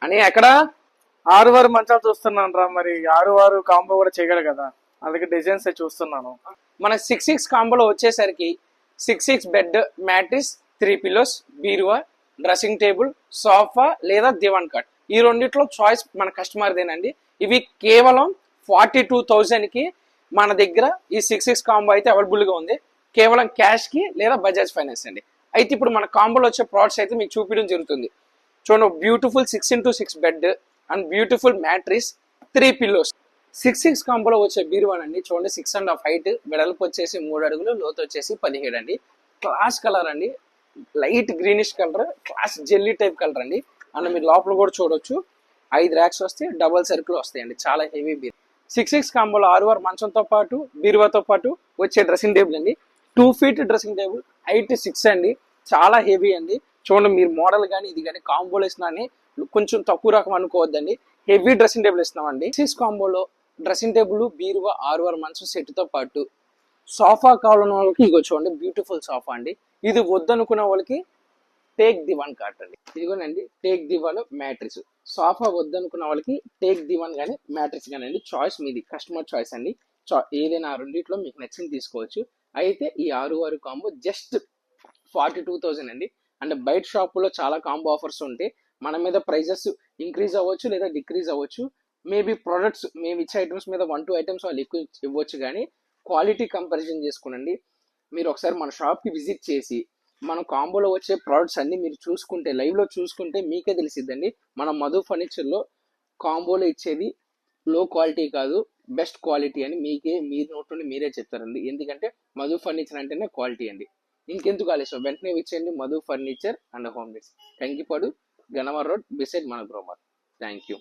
అని ఎక్కడ ఆరు వారు మంచాలు చూస్తున్నాను రా, మరి ఆరు వారు కాంబో కూడా చేయగలరు కదా, అందుకే డిజైన్స్ చూస్తున్నాను. మన 6-6 కాంబోలో వచ్చేసరికి 6-6 బెడ్, మ్యాట్రిస్, 3 పిల్లోస్, బీరువా, డ్రెస్సింగ్ టేబుల్, సోఫా లేదా దివాన్ కట్, ఈ రెండిట్లో చాయిస్ మన కస్టమర్దేనండి. ఇవి కేవలం 42,000కి మన దగ్గర ఈ 6-6 కాంబో అయితే అవైలబుల్గా ఉంది, కేవలం క్యాష్కి లేదా బజాజ్ ఫైనాన్స్ అండి. అయితే ఇప్పుడు మన కాంబోలో వచ్చే ప్రోడక్ట్స్ అయితే మీకు చూపించడం జరుగుతుంది. చూడండి, beautiful 6x6 bed and beautiful mattress, 3 pillows. 6-6 కాంబోలో వచ్చే బీరువానండి. చూడండి, 6.5 హైట్, వెడల్పు వచ్చేసి 3 అడుగులు, లోతు వచ్చేసి 17 అండి. క్లాస్ కలర్ అండి, light greenish colour, class jelly type colour అండి. అండ్ మీరు లోపల కూడా చూడొచ్చు, 5 ర్యాక్స్ వస్తాయి, డబల్ సర్కిల్ వస్తాయండి, చాలా హెవీ బీర్. 6-6 కాంబోలో 6 మంచంతో పాటు బీరువాతో పాటు వచ్చే డ్రెస్సింగ్ టేబుల్ అండి. 2 ఫీట్ డ్రెస్సింగ్ టేబుల్, హైట్ 6 అండి, చాలా హెవీ అండి. చూడండి, మీరు మోడల్ కానీ ఇది కానీ కాంబోలో ఇస్తున్నా కొంచెం తక్కువ రకం అనుకోవద్దండి, హెవీ డ్రెస్సింగ్ టేబుల్ ఇస్తున్నామండి. 6 కాంబోలో డ్రెస్సింగ్ టేబుల్, బీరువా, 6 మంచం సెట్తో పాటు సోఫా కావాలన్న వాళ్ళకి ఇగో చూడండి, బ్యూటిఫుల్ సోఫా అండి. ఇది వద్దనుకున్న వాళ్ళకి టేక్ దివాన్ కాట్ అండి, ఇదిగోనండి టేక్ దివాన్ మ్యాట్రిక్స్. సోఫా వద్దనుకున్న వాళ్ళకి టేక్ దివాన్ కానీ మ్యాట్రిక్స్ కానీ అండి, చాయిస్ మీది, కస్టమర్ చాయిస్ అండి. ఏదైనా రెండిట్లో మీకు నచ్చింది తీసుకోవచ్చు. అయితే ఈ 6 కాంబో జస్ట్ 42,000 అండి. అంటే బయట షాపులో చాలా కాంబో ఆఫర్స్ ఉంటాయి, మన మీద ప్రైజెస్ ఇంక్రీజ్ అవ్వచ్చు లేదా డిక్రీజ్ అవ్వచ్చు. మేబీ ప్రొడక్ట్స్ మేము ఇచ్చే ఐటమ్స్ మీద 1-2 ఐటమ్స్ వాళ్ళు ఎక్కువ ఇవ్వచ్చు, కానీ క్వాలిటీ కంపారిజన్ చేసుకోనండి. మీరు ఒకసారి మన షాప్కి విజిట్ చేసి మన కాంబోలో వచ్చే ప్రోడక్ట్స్ అన్ని మీరు చూసుకుంటే, లైవ్లో చూసుకుంటే మీకే తెలిసిద్దండి. మన మధు ఫర్నిచర్లో కాంబోలో ఇచ్చేది లో క్వాలిటీ కాదు, బెస్ట్ క్వాలిటీ అని మీరు నోట్ నుండి మీరే చెప్తారండి. ఎందుకంటే మధు ఫర్నిచర్ అంటేనే క్వాలిటీ అండి. ఇంకెందుకు ఆలస్యం, వెంటనే ఇచ్చేయండి Madhu furniture and home needs, Kankipadu, Gannavaram road, beside మన బ్రోమర్. Thank you.